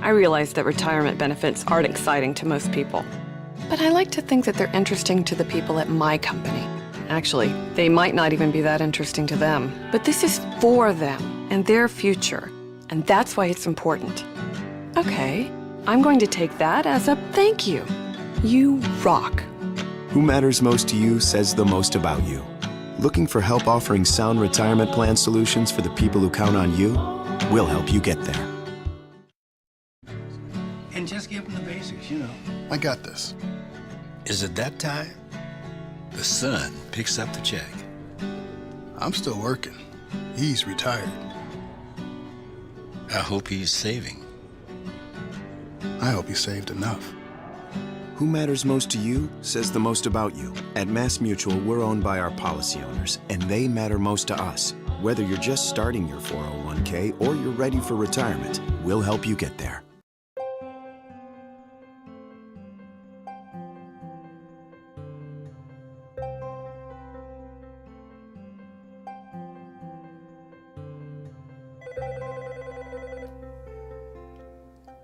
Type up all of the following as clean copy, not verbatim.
I realize that retirement benefits aren't exciting to most people. But I like to think that they're interesting to the people at my company. Actually, they might not even be that interesting to them. But this is for them and their future. And that's why it's important. Okay, I'm going to take that as a thank you. You rock. Who matters most to you says the most about you. Looking for help offering sound retirement plan solutions for the people who count on you? We'll help you get there. And just give them the basics, you know. I got this. Is it that time? The son picks up the check. I'm still working. He's retired. I hope he's saving. I hope he saved enough. Who matters most to you says the most about you. At MassMutual, we're owned by our policy owners, and they matter most to us. Whether you're just starting your 401k or you're ready for retirement, we'll help you get there.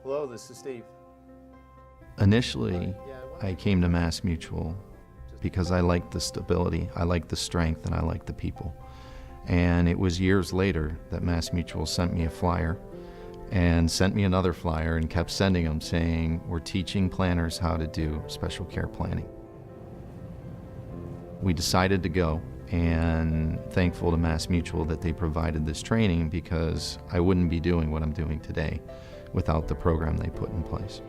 Hello, this is Steve. Initially, I came to MassMutual because I liked the stability, I liked the strength, and I liked the people. And it was years later that MassMutual sent me a flyer and sent me another flyer and kept sending them saying, we're teaching planners how to do special care planning. We decided to go, and thankful to MassMutual that they provided this training, because I wouldn't be doing what I'm doing today without the program they put in place.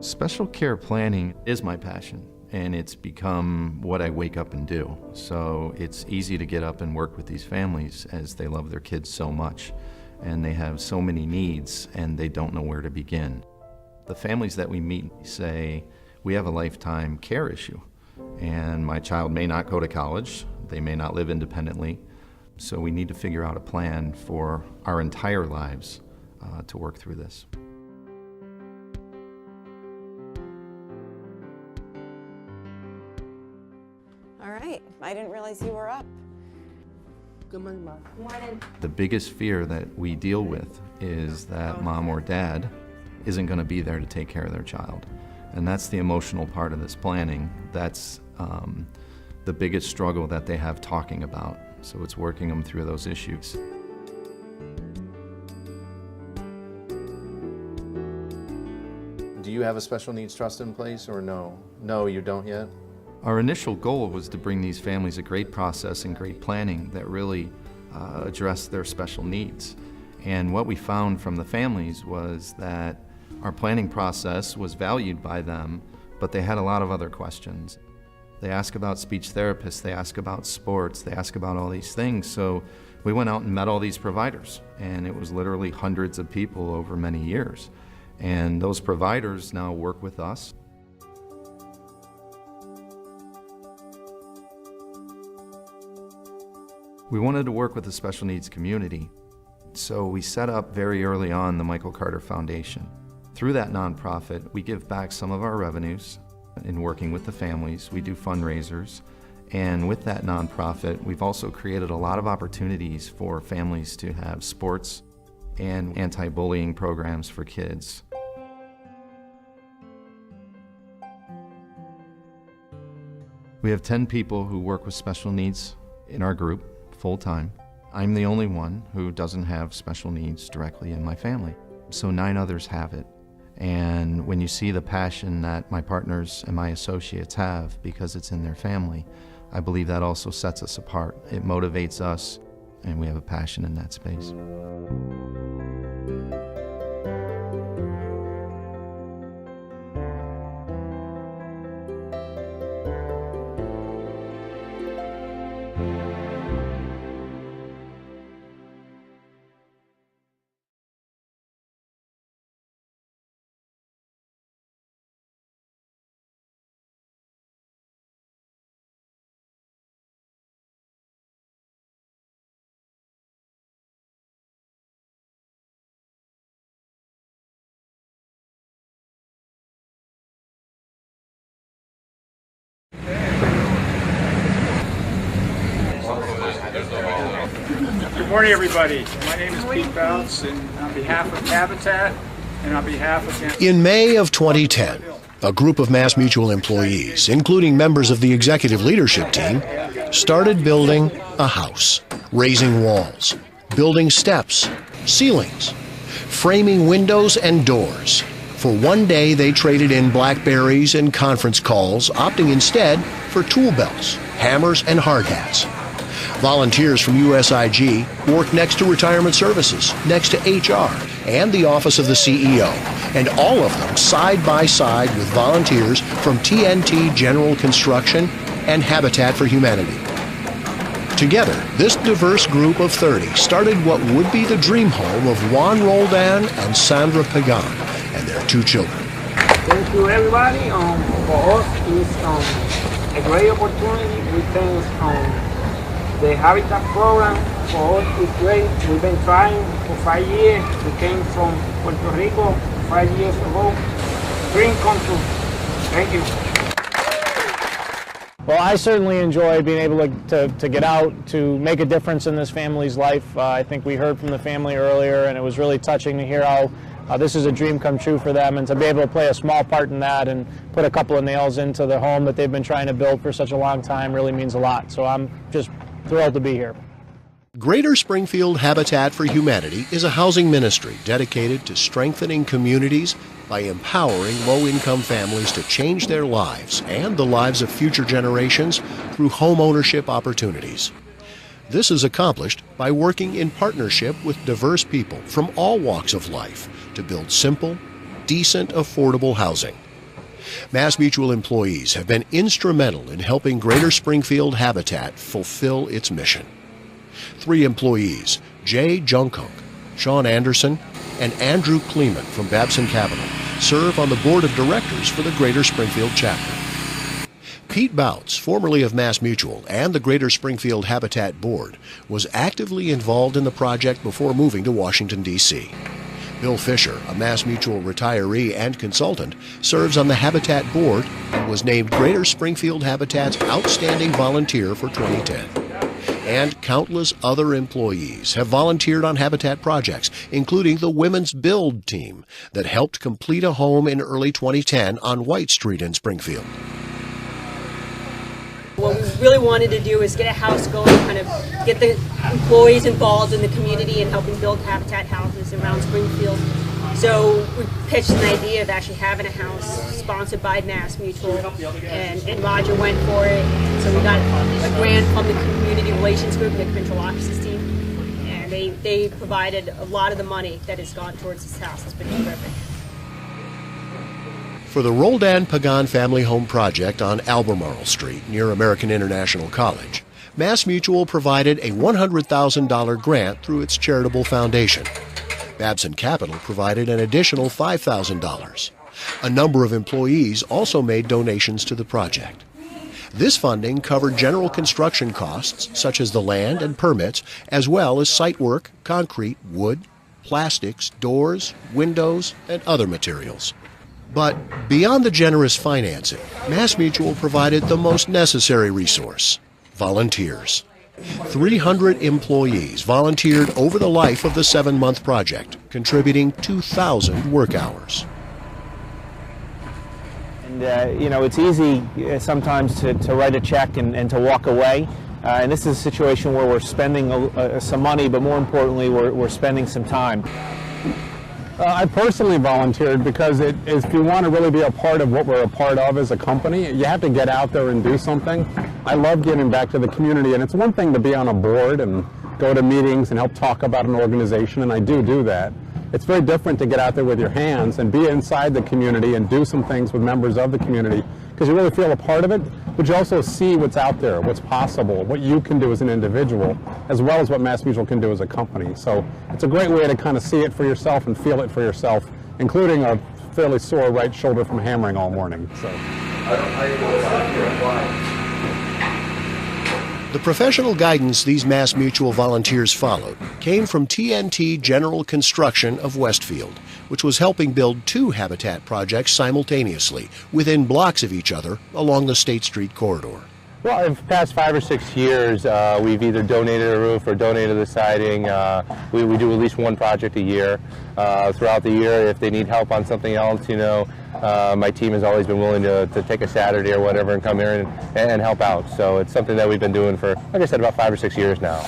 Special care planning is my passion, and it's become what I wake up and do. So it's easy to get up and work with these families as they love their kids so much, and they have so many needs and they don't know where to begin. The families that we meet say, we have a lifetime care issue, and my child may not go to college, they may not live independently, so we need to figure out a plan for our entire lives to work through this. All right, I didn't realize you were up. Good morning, Mom. Morning. The biggest fear that we deal with is that mom or dad isn't going to be there to take care of their child. And that's the emotional part of this planning. That's the biggest struggle that they have talking about. So it's working them through those issues. Do you have a special needs trust in place, or no? No, you don't yet? Our initial goal was to bring these families a great process and great planning that really addressed their special needs. And what we found from the families was that our planning process was valued by them, but they had a lot of other questions. They ask about speech therapists, they ask about sports, they ask about all these things. So we went out and met all these providers, and it was literally hundreds of people over many years. And those providers now work with us. We wanted to work with the special needs community, so we set up very early on the Michael Carter Foundation. Through that nonprofit, we give back some of our revenues in working with the families. We do fundraisers, and with that nonprofit, we've also created a lot of opportunities for families to have sports and anti-bullying programs for kids. We have 10 people who work with special needs in our group, full-time. I'm the only one who doesn't have special needs directly in my family, so 9 others have it. And when you see the passion that my partners and my associates have because it's in their family, I believe that also sets us apart. It motivates us, and we have a passion in that space. morning, everybody. My name is Pete Bounce, and on behalf of Habitat and on behalf of... In May of 2010, a group of MassMutual employees, including members of the executive leadership team, started building a house, raising walls, building steps, ceilings, framing windows and doors. For one day, they traded in BlackBerries and conference calls, opting instead for tool belts, hammers, and hard hats. Volunteers from USIG work next to Retirement Services, next to HR, and the Office of the CEO, and all of them side by side with volunteers from TNT General Construction and Habitat for Humanity. Together, this diverse group of 30 started what would be the dream home of Juan Roldan and Sandra Pagan and their 2 children. Thank you, everybody. For us, it's a great opportunity. We think the Habitat program for us is great. We've been trying for 5 years. We came from Puerto Rico 5 years ago. Dream come true. Thank you. Well, I certainly enjoy being able to get out, to make a difference in this family's life. I think we heard from the family earlier, and it was really touching to hear how this is a dream come true for them, and to be able to play a small part in that and put a couple of nails into the home that they've been trying to build for such a long time really means a lot. So I'm just thrilled to be here. Greater Springfield Habitat for Humanity is a housing ministry dedicated to strengthening communities by empowering low-income families to change their lives and the lives of future generations through home ownership opportunities. This is accomplished by working in partnership with diverse people from all walks of life to build simple, decent, affordable housing. MassMutual employees have been instrumental in helping Greater Springfield Habitat fulfill its mission. 3 employees, Jay Jungkook, Sean Anderson, and Andrew Kleeman from Babson Capital, serve on the board of directors for the Greater Springfield chapter. Pete Bounce, formerly of MassMutual and the Greater Springfield Habitat Board, was actively involved in the project before moving to Washington, D.C. Bill Fisher, a MassMutual retiree and consultant, serves on the Habitat Board and was named Greater Springfield Habitat's Outstanding Volunteer for 2010. And countless other employees have volunteered on Habitat projects, including the Women's Build team that helped complete a home in early 2010 on White Street in Springfield. What we really wanted to do is get a house going, kind of get the employees involved in the community and helping build Habitat houses around Springfield. So we pitched an idea of actually having a house sponsored by MassMutual, and Roger went for it. So we got a grant from the Community Relations Group, the Control Offices team, and they provided a lot of the money that has gone towards this house. It's been terrific. For the Roldan Pagan Family Home Project on Albemarle Street near American International College, MassMutual provided a $100,000 grant through its charitable foundation. Babson Capital provided an additional $5,000. A number of employees also made donations to the project. This funding covered general construction costs, such as the land and permits, as well as site work, concrete, wood, plastics, doors, windows, and other materials. But beyond the generous financing, MassMutual provided the most necessary resource: volunteers. 300 employees volunteered over the life of the 7-month project, contributing 2,000 work hours. And, it's easy sometimes to write a check and to walk away. And this is a situation where we're spending some money, but more importantly, we're spending some time. I personally volunteered because if you want to really be a part of what we're a part of as a company, you have to get out there and do something. I love giving back to the community, and it's one thing to be on a board and go to meetings and help talk about an organization, and I do that. It's very different to get out there with your hands and be inside the community and do some things with members of the community, because you really feel a part of it, but you also see what's out there, what's possible, what you can do as an individual, as well as what MassMutual can do as a company. So it's a great way to kind of see it for yourself and feel it for yourself, including a fairly sore right shoulder from hammering all morning. So. The professional guidance these MassMutual volunteers followed came from TNT General Construction of Westfield, which was helping build 2 Habitat projects simultaneously within blocks of each other along the State Street corridor. Well, in the past 5 or 6 years, we've either donated a roof or donated the siding. We do at least one project a year. Throughout the year, if they need help on something else, my team has always been willing to take a Saturday or whatever and come here and help out. So it's something that we've been doing for, like I said, about 5 or 6 years now.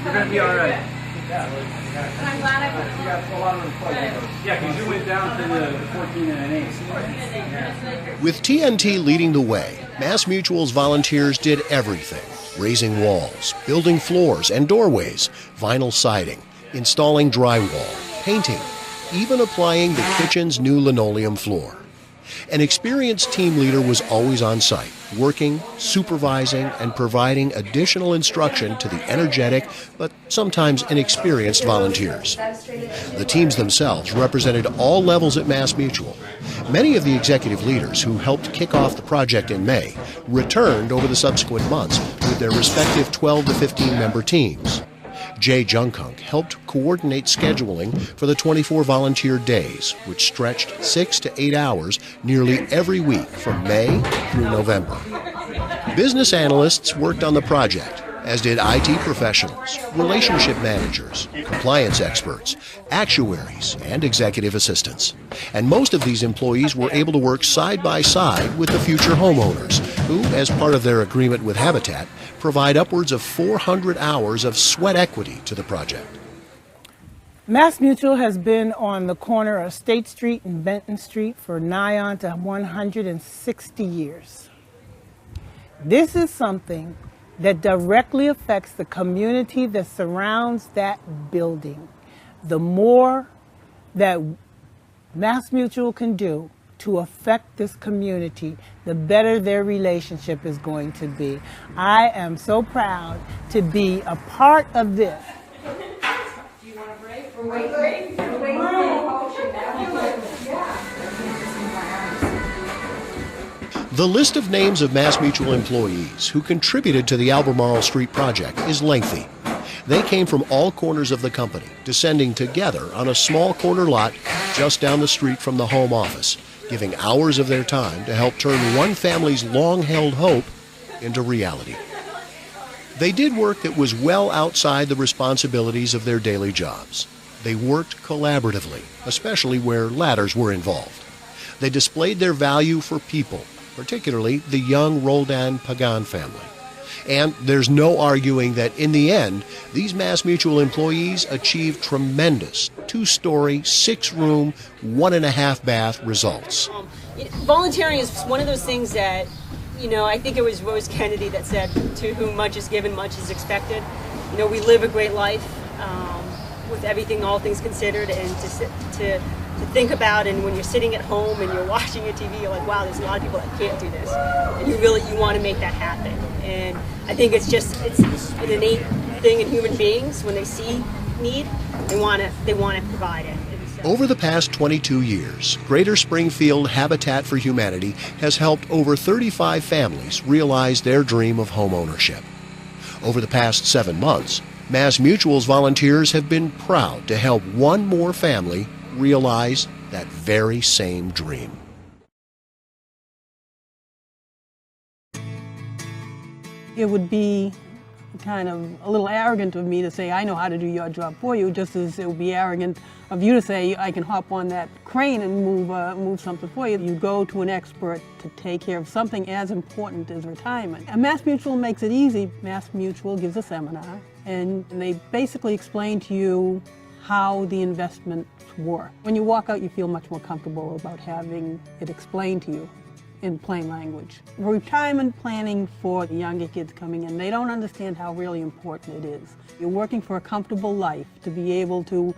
You're going to be all right. I'm glad I put a lot of them. Yeah, because you went down to the 14 and an 8. With TNT leading the way, MassMutual's volunteers did everything: raising walls, building floors and doorways, vinyl siding, installing drywall, painting, even applying the kitchen's new linoleum floor. An experienced team leader was always on site, working, supervising, and providing additional instruction to the energetic but sometimes inexperienced volunteers. The teams themselves represented all levels at MassMutual. Many of the executive leaders who helped kick off the project in May returned over the subsequent months with their respective 12 to 15 member teams. Jay Junkunk helped coordinate scheduling for the 24 volunteer days, which stretched 6 to 8 hours nearly every week from May through November. Business analysts worked on the project, as did IT professionals, relationship managers, compliance experts, actuaries, and executive assistants. And most of these employees were able to work side by side with the future homeowners, who, as part of their agreement with Habitat, provide upwards of 400 hours of sweat equity to the project. MassMutual has been on the corner of State Street and Benton Street for nigh on to 160 years. This is something that directly affects the community that surrounds that building. The more that MassMutual can do to affect this community, the better their relationship is going to be. I am so proud to be a part of this. Do you want a break? We're waiting. The list of names of MassMutual employees who contributed to the Albemarle Street project is lengthy. They came from all corners of the company, descending together on a small corner lot just down the street from the home office, giving hours of their time to help turn one family's long-held hope into reality. They did work that was well outside the responsibilities of their daily jobs. They worked collaboratively, especially where ladders were involved. They displayed their value for people, particularly the young Roldan Pagan family. And there's no arguing that in the end, these MassMutual employees achieved tremendous 2-story, 6-room, 1.5 bath results. Volunteering is one of those things that, I think it was Rose Kennedy that said, to whom much is given, much is expected. We live a great life with everything, all things considered, and to think about, and when you're sitting at home and you're watching your TV, you're like, wow, there's a lot of people that can't do this. And you want to make that happen. And I think it's an innate thing in human beings. When they see need, they want to provide it. Over the past 22 years, Greater Springfield Habitat for Humanity has helped over 35 families realize their dream of home ownership. Over the past 7 months, MassMutual's volunteers have been proud to help one more family realize that very same dream. It would be kind of a little arrogant of me to say, I know how to do your job for you, just as it would be arrogant of you to say, I can hop on that crane and move something for you. You go to an expert to take care of something as important as retirement. And MassMutual makes it easy. MassMutual gives a seminar, and they basically explain to you how the investments work. When you walk out, you feel much more comfortable about having it explained to you in plain language. Retirement planning for the younger kids coming in, they don't understand how really important it is. You're working for a comfortable life, to be able to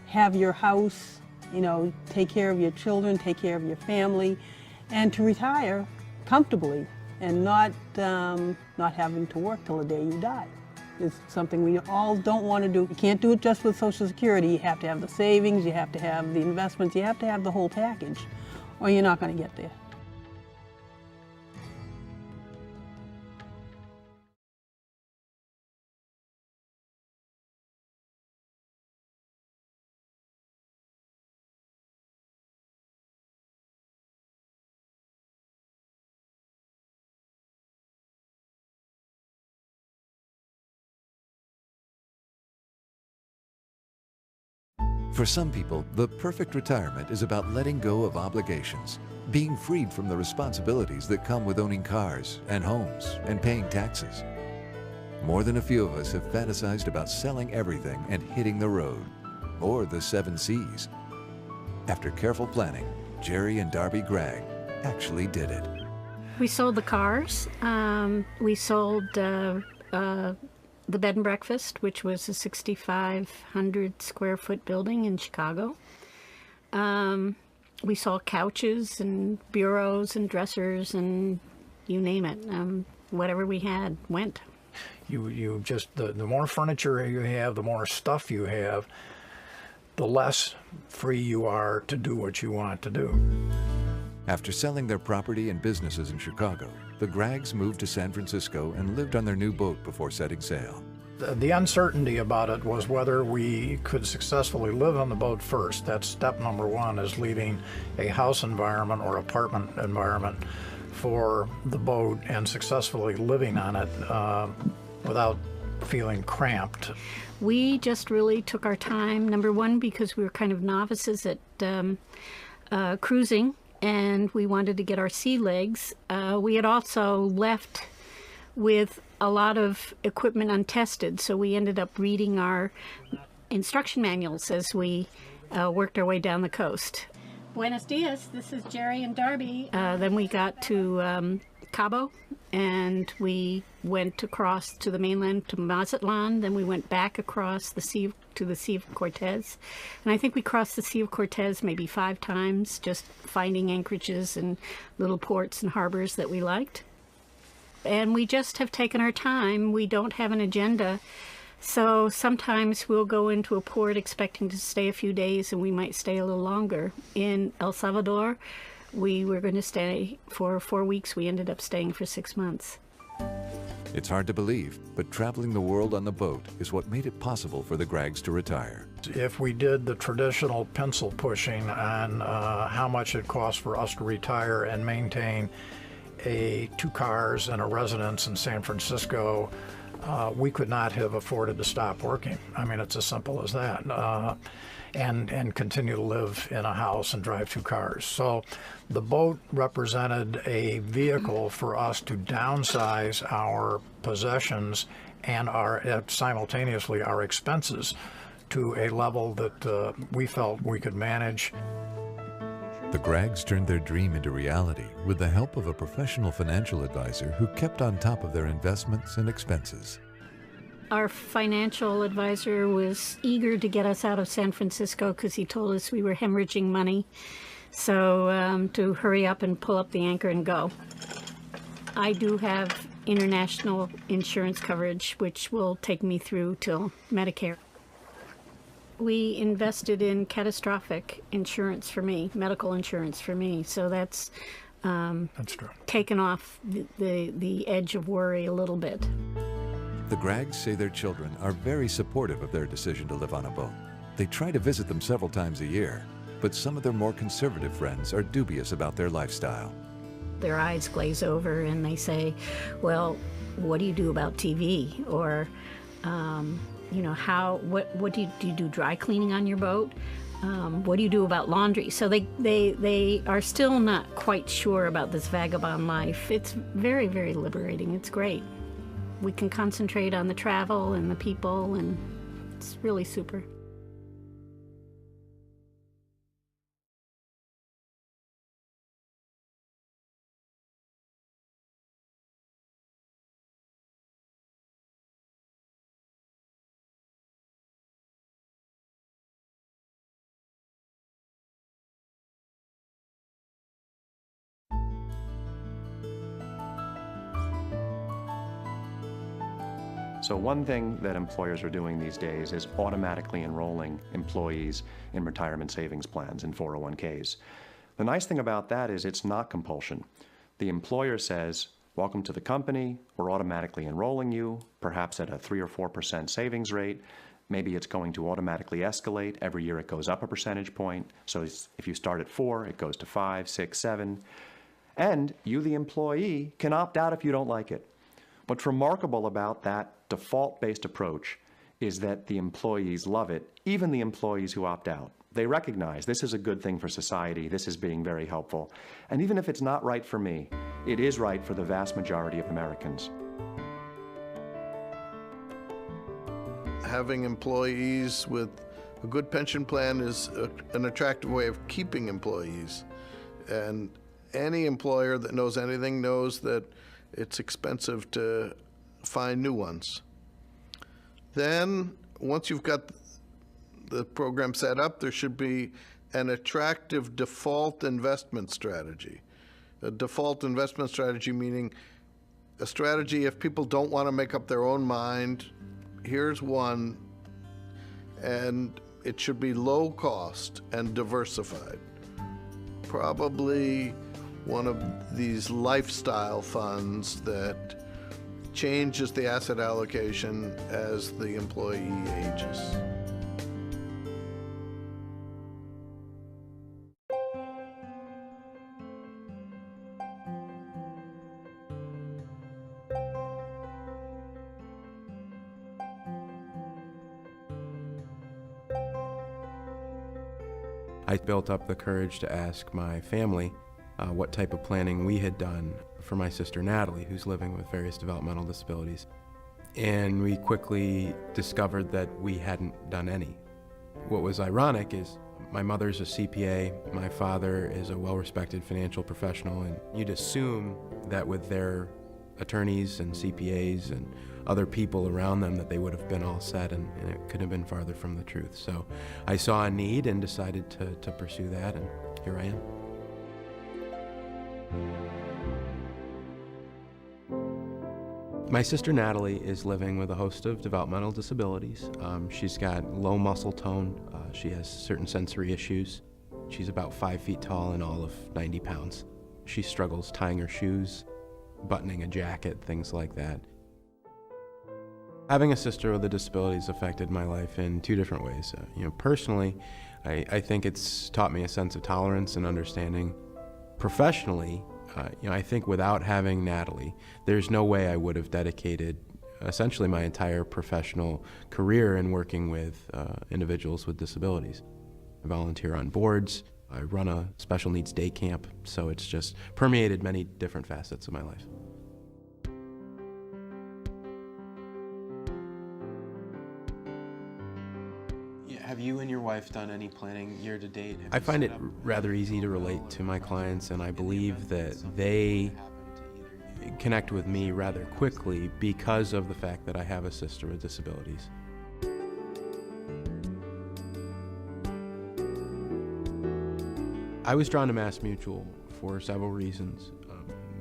have your house, take care of your children, take care of your family, and to retire comfortably and not having to work till the day you die. It's something we all don't want to do. You can't do it just with Social Security. You have to have the savings, you have to have the investments, you have to have the whole package, or you're not going to get there. For some people, the perfect retirement is about letting go of obligations, being freed from the responsibilities that come with owning cars and homes and paying taxes. More than a few of us have fantasized about selling everything and hitting the road, or the 7 C's. After careful planning, Jerry and Darby Gregg actually did it. We sold the cars. We sold the bed and breakfast, which was a 6,500 square foot building in Chicago. We sold couches and bureaus and dressers and you name it. Whatever we had went. You just, the more furniture you have, the more stuff you have, the less free you are to do what you want to do. After selling their property and businesses in Chicago, the Greggs moved to San Francisco and lived on their new boat before setting sail. The uncertainty about it was whether we could successfully live on the boat first. That's step number one, is leaving a house environment or apartment environment for the boat and successfully living on it without feeling cramped. We just really took our time, number one, because we were kind of novices at cruising, and we wanted to get our sea legs. We had also left with a lot of equipment untested, so we ended up reading our instruction manuals as we worked our way down the coast. Buenos dias, this is Jerry and Darby. Then we got to Cabo, and we went across to the mainland to Mazatlan. Then we went back across the sea to the Sea of Cortez. And I think we crossed the Sea of Cortez maybe 5 times, just finding anchorages and little ports and harbors that we liked. And we just have taken our time. We don't have an agenda. So sometimes we'll go into a port expecting to stay a few days, and we might stay a little longer. In El Salvador, we were going to stay for 4 weeks. We ended up staying for 6 months. It's hard to believe, but traveling the world on the boat is what made it possible for the Greggs to retire. If we did the traditional pencil pushing on how much it costs for us to retire and maintain 2 cars and a residence in San Francisco, we could not have afforded to stop working. I mean, it's as simple as that. And continue to live in a house and drive 2 cars. So the boat represented a vehicle for us to downsize our possessions and simultaneously our expenses to a level that we felt we could manage. The Greggs turned their dream into reality with the help of a professional financial advisor who kept on top of their investments and expenses. Our financial advisor was eager to get us out of San Francisco because he told us we were hemorrhaging money. So to hurry up and pull up the anchor and go. I do have international insurance coverage, which will take me through till Medicare. We invested in catastrophic insurance for me, medical insurance for me. So that's true. Taken off the edge of worry a little bit. The Greggs say their children are very supportive of their decision to live on a boat. They try to visit them several times a year, but some of their more conservative friends are dubious about their lifestyle. Their eyes glaze over and they say, well, what do you do about TV? Or, you know, what do you do dry cleaning on your boat? What do you do about laundry? So they are still not quite sure about this vagabond life. It's very, very liberating. It's great. We can concentrate on the travel and the people, and it's really super. So one thing that employers are doing these days is automatically enrolling employees in retirement savings plans and 401ks. The nice thing about that is it's not compulsion. The employer says, welcome to the company, we're automatically enrolling you, perhaps at a 3 or 4% savings rate. Maybe it's going to automatically escalate. Every year it goes up a percentage point. So if you start at 4, it goes to 5, 6, 7. And you, the employee, can opt out if you don't like it. What's remarkable about that default-based approach is that the employees love it, even the employees who opt out. They recognize this is a good thing for society, this is being very helpful. And even if it's not right for me, it is right for the vast majority of Americans. Having employees with a good pension plan is an attractive way of keeping employees. And any employer that knows anything knows that it's expensive to find new ones. Then, once you've got the program set up, there should be an attractive default investment strategy. A default investment strategy meaning a strategy if people don't want to make up their own mind, here's one, and it should be low cost and diversified. Probably one of these lifestyle funds that changes the asset allocation as the employee ages. I built up the courage to ask my family what type of planning we had done for my sister Natalie, who's living with various developmental disabilities. And we quickly discovered that we hadn't done any. What was ironic is my mother's a CPA, my father is a well-respected financial professional, and you'd assume that with their attorneys and CPAs and other people around them that they would have been all set, and it couldn't have been farther from the truth. So I saw a need and decided to pursue that, and here I am. My sister Natalie is living with a host of developmental disabilities. She's got low muscle tone, she has certain sensory issues. She's about 5 feet tall and all of 90 pounds. She struggles tying her shoes, buttoning a jacket, things like that. Having a sister with a disability has affected my life in two different ways. Personally, I think it's taught me a sense of tolerance and understanding. Professionally, I think without having Natalie, there's no way I would have dedicated essentially my entire professional career in working with individuals with disabilities. I volunteer on boards, I run a special needs day camp, so it's just permeated many different facets of my life. Have you and your wife done any planning year to date? I find it rather easy to relate to my clients, and I believe that they connect with me rather quickly because of the fact that I have a sister with disabilities. I was drawn to MassMutual for several reasons.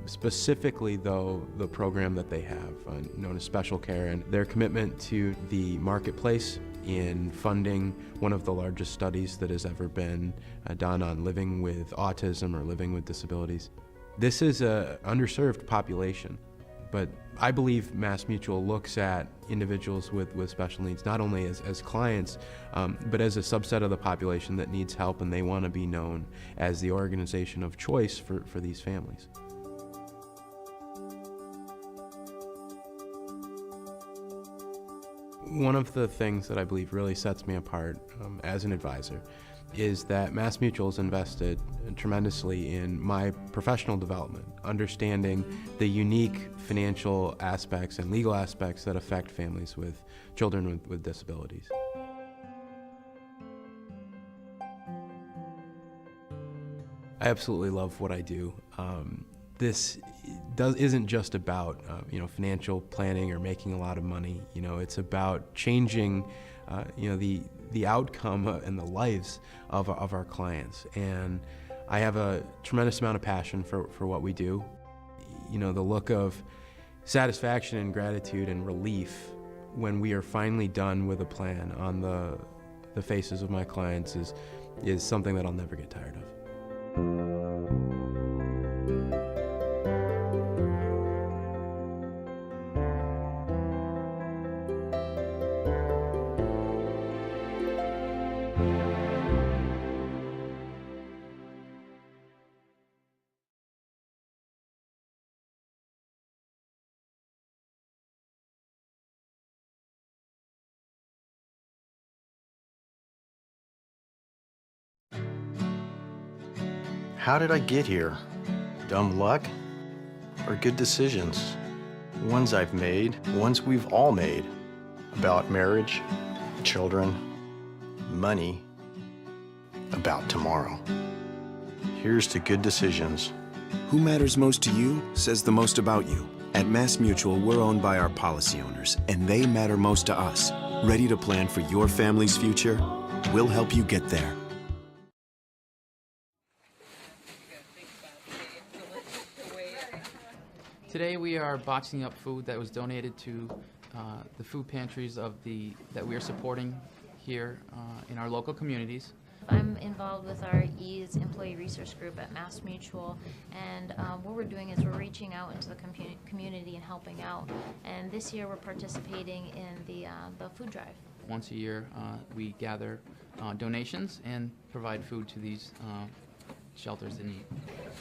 Specifically, though, the program that they have, known as Special Care, and their commitment to the marketplace in funding one of the largest studies that has ever been done on living with autism or living with disabilities. This is an underserved population, but I believe MassMutual looks at individuals with special needs not only as clients, but as a subset of the population that needs help, and they want to be known as the organization of choice for these families. One of the things that I believe really sets me apart as an advisor is that MassMutual has invested tremendously in my professional development, understanding the unique financial aspects and legal aspects that affect families with children with disabilities. I absolutely love what I do. This isn't just about financial planning or making a lot of money. It's about changing the outcome and the lives of our clients. And I have a tremendous amount of passion for what we do. The look of satisfaction and gratitude and relief when we are finally done with a plan on the faces of my clients is something that I'll never get tired of. How did I get here? Dumb luck? Or good decisions? Ones I've made, ones we've all made. About marriage, children, money, about tomorrow. Here's to good decisions. Who matters most to you says the most about you. At MassMutual, we're owned by our policy owners, and they matter most to us. Ready to plan for your family's future? We'll help you get there. Today we are boxing up food that was donated to the food pantries that we are supporting here in our local communities. I'm involved with our EASE employee resource group at MassMutual, and what we're doing is we're reaching out into the community and helping out. And this year we're participating in the food drive. Once a year we gather donations and provide food to these shelters in need.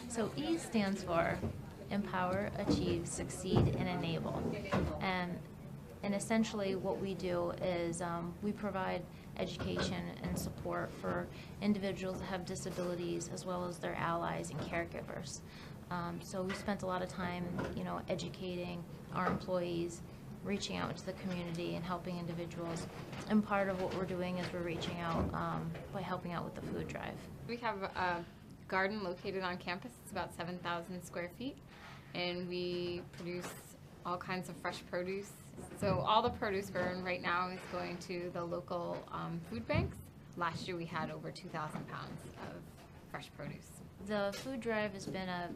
So EASE stands for Empower, Achieve, Succeed, and Enable. And essentially what we do is we provide education and support for individuals that have disabilities as well as their allies and caregivers. So we spent a lot of time, educating our employees, reaching out to the community and helping individuals. And part of what we're doing is we're reaching out by helping out with the food drive. We have a garden located on campus. It's about 7,000 square feet, and we produce all kinds of fresh produce. So all the produce burned right now is going to the local food banks. Last year we had over 2,000 pounds of fresh produce. The food drive has been a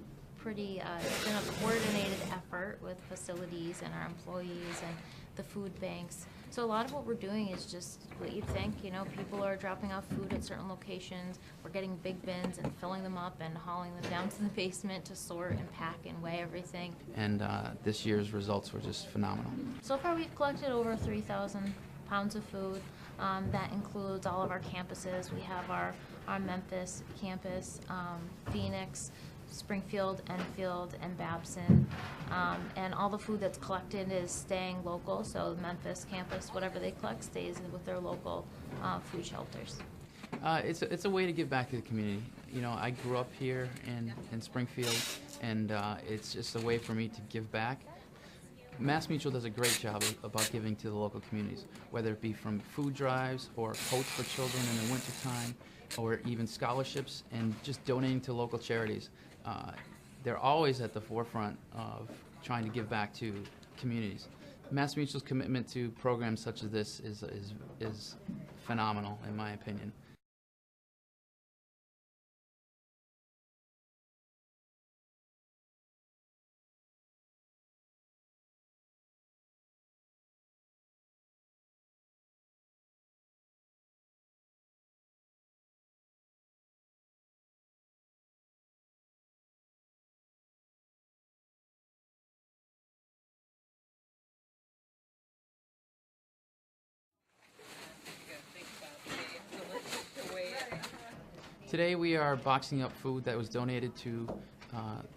it's been a coordinated effort with facilities and our employees and the food banks. So a lot of what we're doing is just what you'd think, people are dropping off food at certain locations. We're getting big bins and filling them up and hauling them down to the basement to sort and pack and weigh everything. And this year's results were just phenomenal. So far we've collected over 3,000 pounds of food. That includes all of our campuses. We have our Memphis campus, Phoenix, Springfield, Enfield, and Babson. And all the food that's collected is staying local, so the Memphis campus, whatever they collect, stays with their local food shelters. It's a way to give back to the community. I grew up here in Springfield, and it's just a way for me to give back. MassMutual does a great job about giving to the local communities, whether it be from food drives or coats for children in the wintertime, or even scholarships and just donating to local charities. They're always at the forefront of trying to give back to communities. MassMutual's commitment to programs such as this is phenomenal, in my opinion. Today we are boxing up food that was donated to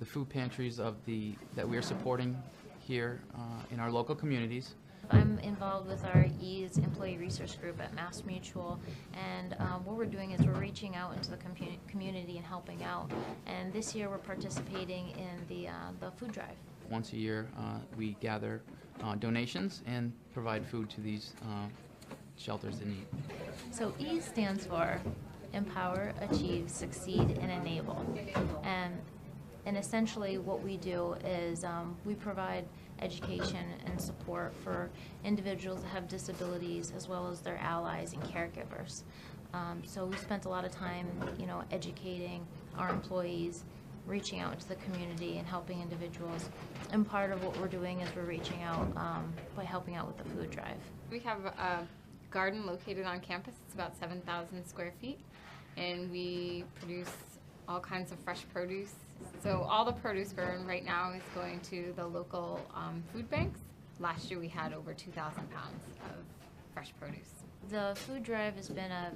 the food pantries that we are supporting here in our local communities. I'm involved with our EASE employee resource group at MassMutual, and what we're doing is we're reaching out into the community and helping out. And this year we're participating in the food drive. Once a year we gather donations and provide food to these shelters in need. So EASE stands for Empower, Achieve, Succeed, and Enable. And essentially what we do is we provide education and support for individuals that have disabilities as well as their allies and caregivers. So we spent a lot of time, educating our employees, reaching out into the community and helping individuals. And part of what we're doing is we're reaching out by helping out with the food drive. We have a garden located on campus. It's about 7,000 square feet, and we produce all kinds of fresh produce. So all the produce burned right now is going to the local food banks. Last year we had over 2,000 pounds of fresh produce. The food drive has been a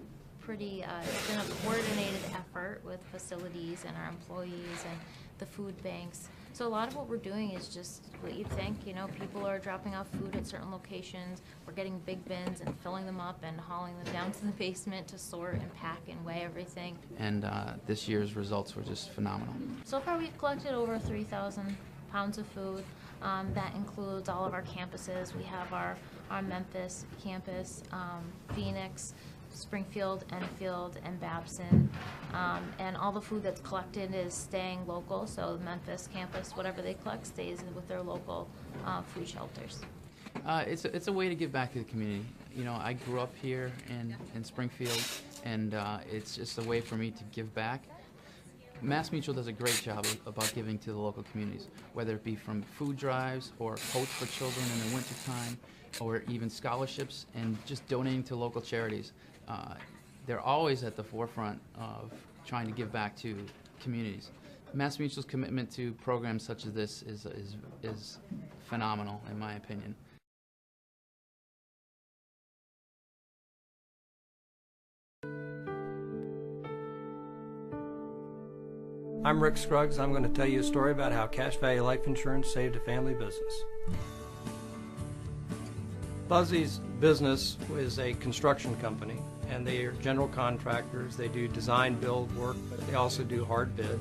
it's been a coordinated effort with facilities and our employees and the food banks. So a lot of what we're doing is just what you'd think, you know, people are dropping off food at certain locations. We're getting big bins and filling them up and hauling them down to the basement to sort and pack and weigh everything. And this year's results were just phenomenal. So far we've collected over 3,000 pounds of food. That includes all of our campuses. We have our Memphis campus, Phoenix, Springfield, Enfield, and Babson. And all the food that's collected is staying local, so the Memphis campus, whatever they collect, stays with their local food shelters. It's a way to give back to the community. You know, I grew up here in Springfield, and it's just a way for me to give back. MassMutual does a great job about giving to the local communities, whether it be from food drives or coats for children in the wintertime, or even scholarships and just donating to local charities. They're always at the forefront of trying to give back to communities. MassMutual's commitment to programs such as this is phenomenal, in my opinion. I'm Rick Scruggs. I'm going to tell you a story about how Cash Value Life Insurance saved a family business. Buzzy's business is a construction company, and they are general contractors. They do design build work, but they also do hard bid.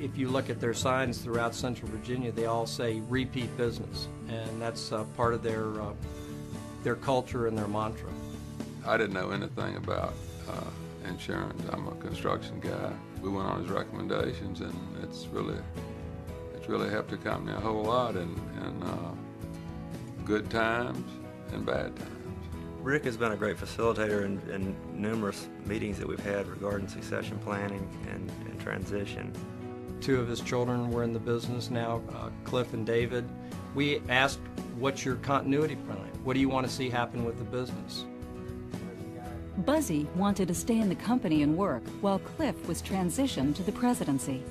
If you look at their signs throughout Central Virginia, they all say repeat business, and that's part of their culture and their mantra. I didn't know anything about insurance. I'm a construction guy. We went on his recommendations, and it's really helped the company a whole lot in good times and bad times. Rick has been a great facilitator in numerous meetings that we've had regarding succession planning and transition. Two of his children were in the business now, Cliff and David. We asked, what's your continuity plan? What do you want to see happen with the business? Buzzy wanted to stay in the company and work, while Cliff was transitioned to the presidency.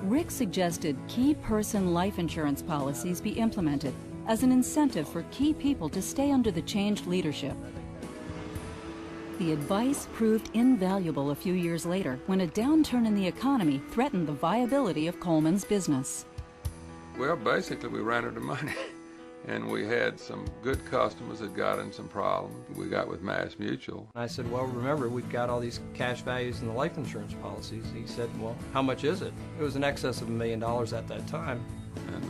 Rick suggested key person life insurance policies be implemented as an incentive for key people to stay under the changed leadership. The advice proved invaluable a few years later when a downturn in the economy threatened the viability of Coleman's business. Well, basically we ran out of money. And we had some good customers that got in some problems. We got with MassMutual. I said, well, remember, we've got all these cash values in the life insurance policies. He said, well, how much is it? It was in excess of $1 million at that time. And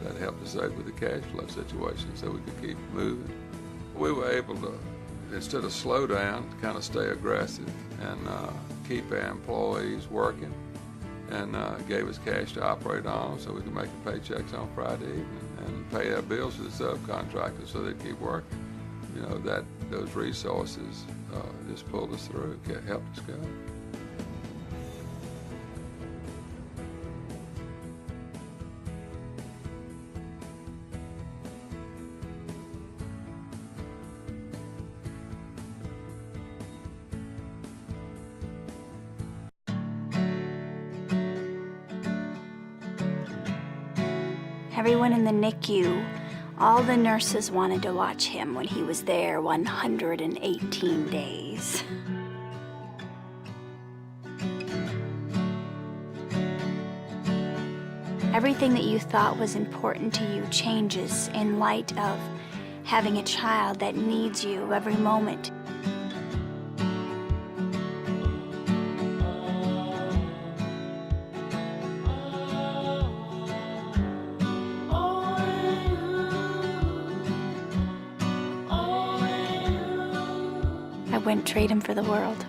that helped us out with the cash flow situation so we could keep moving. We were able to, instead of slow down, kind of stay aggressive and keep our employees working, and gave us cash to operate on so we could make the paychecks on Friday evening and pay our bills to the subcontractors so they'd keep working. You know, those resources just pulled us through, helped us go. Everyone in the NICU, all the nurses wanted to watch him when he was there 118 days. Everything that you thought was important to you changes in light of having a child that needs you every moment. I wouldn't trade him for the world.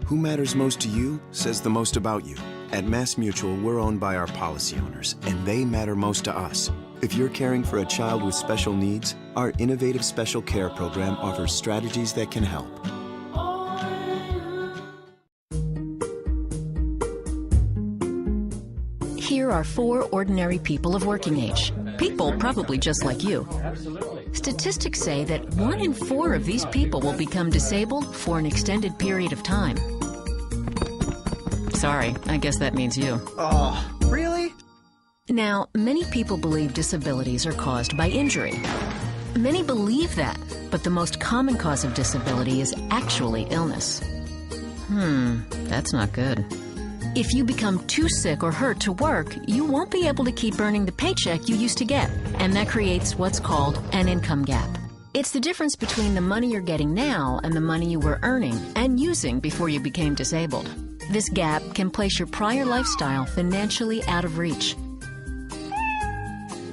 Who matters most to you says the most about you. At MassMutual, we're owned by our policy owners, and they matter most to us. If you're caring for a child with special needs, our innovative special care program offers strategies that can help. Here are 4 ordinary people of working age. People probably just like you. Statistics say that 1 in 4 of these people will become disabled for an extended period of time. Sorry, I guess that means you. Oh, really? Now, many people believe disabilities are caused by injury. Many believe that, but the most common cause of disability is actually illness. That's not good. If you become too sick or hurt to work, you won't be able to keep earning the paycheck you used to get, and that creates what's called an income gap. It's the difference between the money you're getting now and the money you were earning and using before you became disabled. This gap can place your prior lifestyle financially out of reach.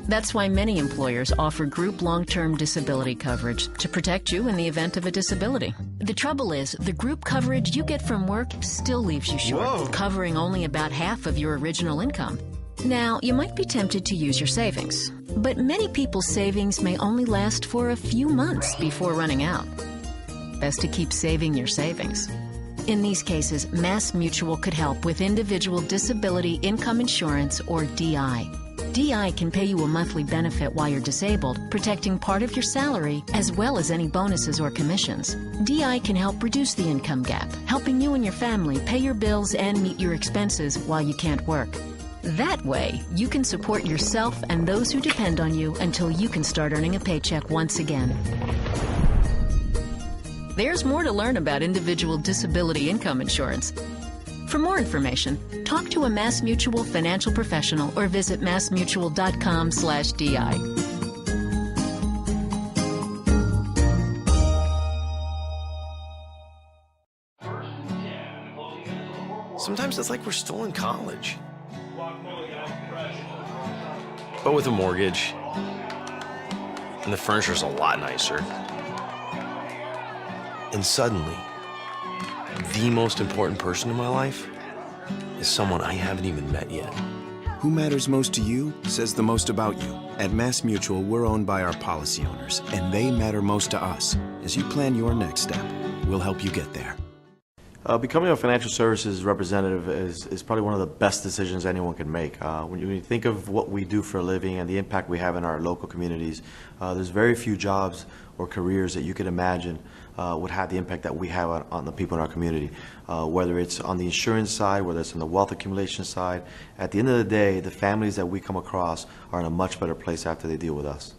That's why many employers offer group long-term disability coverage to protect you in the event of a disability. The trouble is, the group coverage you get from work still leaves you short, covering only about half of your original income. Now, you might be tempted to use your savings, but many people's savings may only last for a few months before running out. Best to keep saving your savings. In these cases, MassMutual could help with individual disability income insurance, or DI. DI can pay you a monthly benefit while you're disabled, protecting part of your salary as well as any bonuses or commissions. DI can help reduce the income gap, helping you and your family pay your bills and meet your expenses while you can't work. That way, you can support yourself and those who depend on you until you can start earning a paycheck once again. There's more to learn about individual disability income insurance. For more information, talk to a MassMutual financial professional or visit massmutual.com/DI. Sometimes it's like we're still in college. But with a mortgage, and the furniture's a lot nicer. And suddenly, the most important person in my life is someone I haven't even met yet. Who matters most to you says the most about you. At MassMutual, we're owned by our policy owners, and they matter most to us. As you plan your next step, we'll help you get there. Becoming a financial services representative is probably one of the best decisions anyone can make. When you think of what we do for a living and the impact we have in our local communities, there's very few jobs or careers that you could imagine would have the impact that we have on the people in our community. Whether it's on the insurance side, whether it's on the wealth accumulation side, at the end of the day, the families that we come across are in a much better place after they deal with us.